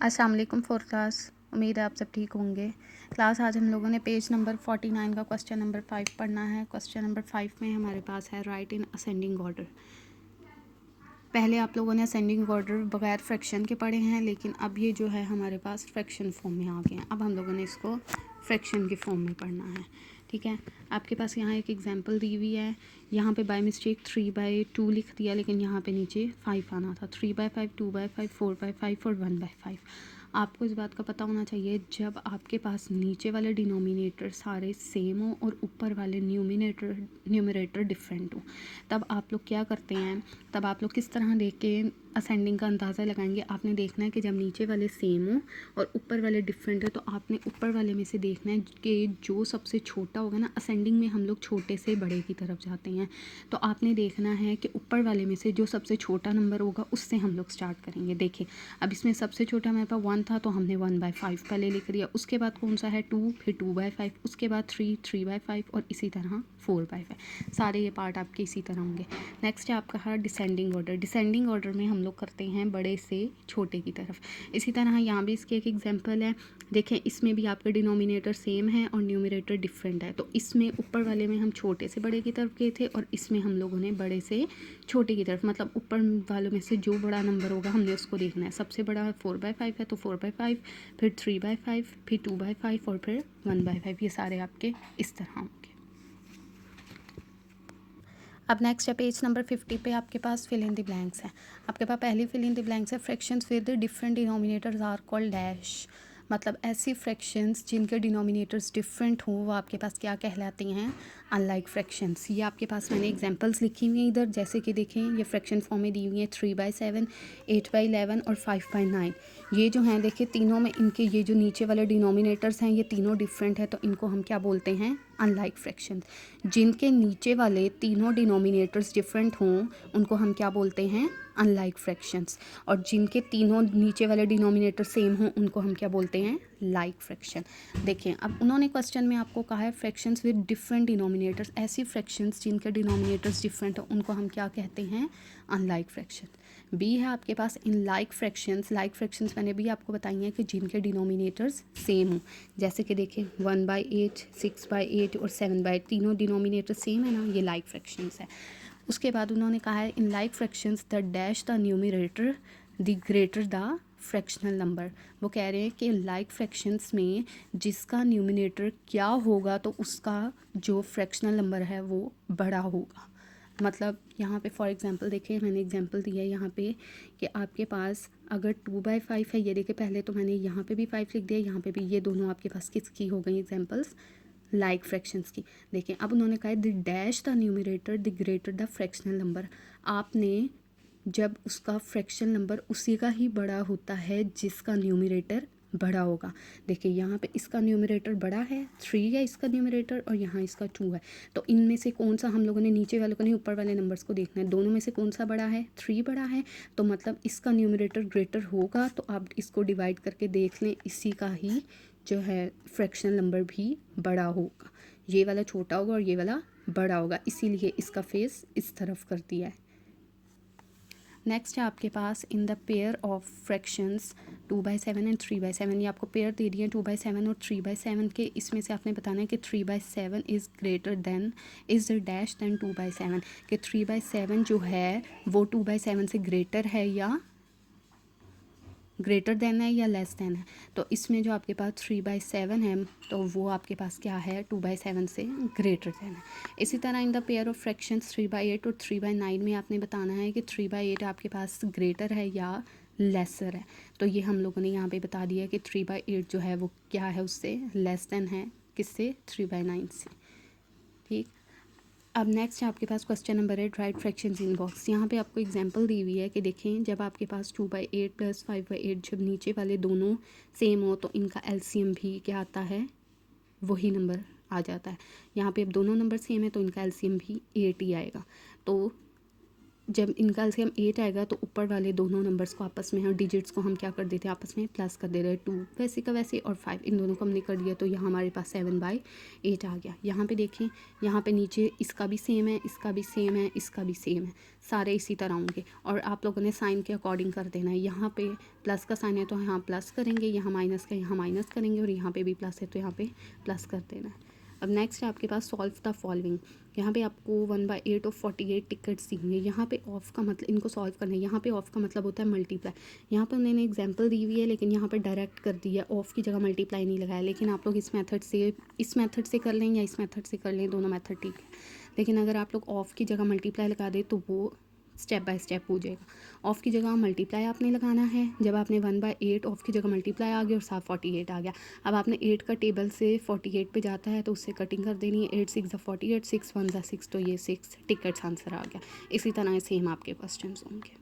अस्सलाम वालेकुम fourth class. उम्मीद है आप सब ठीक होंगे। क्लास आज हम लोगों ने पेज नंबर 49 का क्वेश्चन नंबर 5 पढ़ना है। क्वेश्चन नंबर 5 में हमारे पास है राइट इन असेंडिंग ऑर्डर। पहले आप लोगों ने असेंडिंग ऑर्डर बगैर फ्रैक्शन के पढ़े हैं, लेकिन अब ये जो है हमारे पास फ्रैक्शन फॉर्म में आ गए हैं। अब हम लोगों ने इसको फ्रैक्शन की फॉर्म में पढ़ना है। ठीक है, आपके पास यहाँ एक एग्जांपल दी हुई है। यहाँ पे बाय मिस्टेक 3/2 लिख दिया, लेकिन यहाँ पे नीचे 5 आना था। 3/5, 2/5, 4/5 और 1/5। आपको इस बात का पता होना चाहिए, जब आपके पास नीचे वाले डिनोमिनेटर सारे सेम हो और ऊपर वाले न्यूमरेटर डिफरेंट हो, तब आप लोग क्या करते हैं, तब आप लोग किस तरह देख के असेंडिंग का अंदाज़ा लगाएंगे। आपने देखना है कि जब नीचे वाले सेम हो और ऊपर वाले डिफरेंट है, तो आपने ऊपर वाले में से देखना है कि जो सबसे छोटा होगा ना, असेंडिंग में हम लोग छोटे से बड़े की तरफ जाते हैं, तो आपने देखना है कि ऊपर वाले में से जो सबसे छोटा नंबर होगा उससे हम लोग स्टार्ट करेंगे। देखिए, अब इसमें सबसे छोटा हमारे पास 1 था, तो हमने 1/5 पहले लिख दिया। उसके बाद कौन सा है 2, फिर 2/5, उसके बाद 3, 3/5 और इसी तरह 4/5। सारे ये पार्ट आपके इसी तरह होंगे। नेक्स्ट है आपका है डिसेंडिंग ऑर्डर। डिसेंडिंग ऑर्डर में हम लोग करते हैं बड़े से छोटे की तरफ। इसी तरह यहाँ भी इसके एक एग्जांपल है। देखें, इसमें भी आपके डिनोमिनेटर सेम है और न्यूमरेटर डिफरेंट है। तो इसमें ऊपर वाले में हम छोटे से बड़े की तरफ गए थे और इसमें हम लोगों ने बड़े से छोटे की तरफ, मतलब ऊपर वालों में से जो बड़ा नंबर होगा हमने उसको देखना है। सबसे बड़ा 4/5 है, तो 4/5, फिर 3/5, फिर 2/5 और फिर 1/5। ये सारे आपके इस तरह होंगे। अब नेक्स्ट है पेज नंबर 50 पे आपके पास फिल इन द ब्लैंक्स है। आपके पास पहली फिल इन द ब्लैंक्स है, fractions with different denominators are called dash. मतलब ऐसी फ्रैक्शंस जिनके डिनोमिनेटर्स डिफरेंट हों, वो आपके पास क्या कहलाती हैं, अनलाइक फ्रैक्शंस। ये आपके पास मैंने एग्जांपल्स लिखी हुई हैं इधर, जैसे कि देखें ये फ्रैक्शन फॉर्म में दी हुई हैं 3/7, 8/11 और 5/9। ये जो हैं देखिए, तीनों में इनके ये जो नीचे वाले डिनोमिनेटर्स हैं ये तीनों डिफरेंट है, तो इनको हम क्या बोलते हैं, अनलाइक फ्रैक्शंस। जिनके नीचे वाले तीनों डिनोमिनेटर्स डिफरेंट हों उनको हम क्या बोलते हैं, अनलाइक फ्रैक्शंस। और जिनके तीनों नीचे वाले डिनोमिनेटर सेम हों उनको हम क्या बोलते हैं, लाइक फ्रैक्शन। देखें, अब उन्होंने क्वेश्चन में आपको कहा है फ्रैक्शंस विद डिफरेंट डिनोमिनेटर्स। ऐसी फ्रैक्शंस जिनके डिनोमिनेटर्स डिफरेंट हो उनको हम क्या कहते हैं, अनलाइक फ्रैक्शन। बी है आपके पास unlike fractions. Like fractions मैंने भी आपको बताई हैं कि जिनके डिनोमिनेटर्स सेम हों। जैसे कि देखें 1/8, 6/8 और 7/8, तीनों डिनोमिनेटर सेम है ना, ये लाइक फ्रैक्शंस है। उसके बाद उन्होंने कहा है in like fractions the dash the numerator the greater the fractional number. वो कह रहे हैं कि लाइक फ्रैक्शंस में जिसका न्यूमरेटर क्या होगा तो उसका जो फ्रैक्शनल नंबर है वो बड़ा होगा। मतलब यहाँ पे फॉर एग्जांपल देखिए, मैंने एग्जांपल दिया है यहाँ पे कि आपके पास अगर 2/5 है, ये देखिए पहले तो मैंने यहाँ पे भी 5 लिख दिया, यहाँ पे भी। ये दोनों आपके पास किसकी हो गई एग्जांपल्स, लाइक फ्रैक्शंस की। देखिए, अब उन्होंने कहा है the dash the numerator the greater the fractional number. आपने जब उसका फ्रैक्शन नंबर उसी का ही बड़ा होता है जिसका न्यूमरेटर बड़ा होगा। देखिए, यहाँ पे इसका न्यूमरेटर बड़ा है, 3 है इसका न्यूमरेटर और यहाँ इसका 2 है। तो इनमें से कौन सा, हम लोगों ने नीचे वाले को नहीं ऊपर वाले नंबर्स को देखना है, दोनों में से कौन सा बड़ा है, 3 बड़ा है। तो मतलब इसका न्यूमरेटर ग्रेटर होगा, तो आप इसको डिवाइड करके देख लें, इसी का ही जो है फ्रैक्शनल नंबर भी बड़ा होगा। ये वाला छोटा होगा और ये वाला बड़ा होगा, इसीलिए इसका फेस इस तरफ कर दिया है। नेक्स्ट है आपके पास in the pair of fractions 2/7 and 3/7। ये आपको पेयर दे दिए हैं 2/7 और 3/7 के। इसमें से आपने बताना है कि 3/7 is greater than is dash then 2/7, कि 3/7 जो है वो 2/7 से ग्रेटर है या ग्रेटर देन है या लेस देन है। तो इसमें जो आपके पास 3/7 है तो वो आपके पास क्या है, 2/7 से ग्रेटर देन है। इसी तरह इन द पेयर ऑफ फ्रैक्शंस 3/8 और 3/9 में आपने बताना है कि 3/8 आपके पास ग्रेटर है या लेसर है। तो ये हम लोगों ने यहाँ पे बता दिया कि 3/8 जो है वो क्या है, उससे लेस देन है, किससे, 3/9 से। ठीक, अब नेक्स्ट है आपके पास question number 8 write fractions in box. यहाँ पे आपको एग्जांपल दी हुई है कि देखें, जब आपके पास 2/8 प्लस 5/8 जब नीचे वाले दोनों सेम हो तो इनका एलसीएम भी क्या आता है, वही नंबर आ जाता है। यहाँ पे अब दोनों नंबर सेम है तो इनका एलसीएम भी 8 ही आएगा। तो जब इनका एलसीएम 8 आएगा तो ऊपर वाले दोनों नंबर्स को आपस में और डिजिट्स को हम क्या कर देते हैं आपस में प्लस कर दे रहे हैं 2 वैसे का वैसे और 5 इन दोनों को हमने कर दिया तो यहाँ हमारे पास 7/8 आ गया। यहाँ पे देखें यहाँ पे नीचे इसका भी सेम है, इसका भी सेम है, इसका भी सेम है, सारे इसी तरह होंगे और आप लोगों ने साइन के अकॉर्डिंग कर देना है। यहाँ पे प्लस का साइन है तो यहाँ प्लस करेंगे, यहाँ माइनस का यहाँ माइनस करेंगे और यहाँ पे भी प्लस है तो यहाँ पे प्लस कर देना है। अब नेक्स्ट है आपके पास सॉल्व द फॉलोइंग। यहाँ पे आपको 1/8 ऑफ 48 टिकट्स दिएंगे। यहाँ पे ऑफ का मतलब इनको सॉल्व करना है। यहाँ पे ऑफ का मतलब होता है मल्टीप्लाई। यहाँ पे उन्होंने एग्जांपल दी हुई है लेकिन यहाँ पे डायरेक्ट कर दिया, ऑफ की जगह मल्टीप्लाई नहीं लगाया। लेकिन आप लोग इस मेथड से कर लें या इस मेथड से कर लें, दोनों मेथड ठीक है। लेकिन अगर आप लोग ऑफ की जगह मल्टीप्लाई लगा दें तो वो स्टेप बाय स्टेप हो जाएगा। ऑफ की जगह मल्टीप्लाई आपने लगाना है। जब आपने 1/8 ऑफ की जगह मल्टीप्लाई आ गया और साथ 48 आ गया। अब आपने 8 का टेबल से 48 पे जाता है तो उससे कटिंग कर देनी है। 8 6 48, 6 1 6 तो ये 6 टिकट्स आंसर आ गया। इसी तरह सेम आपके क्वेश्चन होंगे।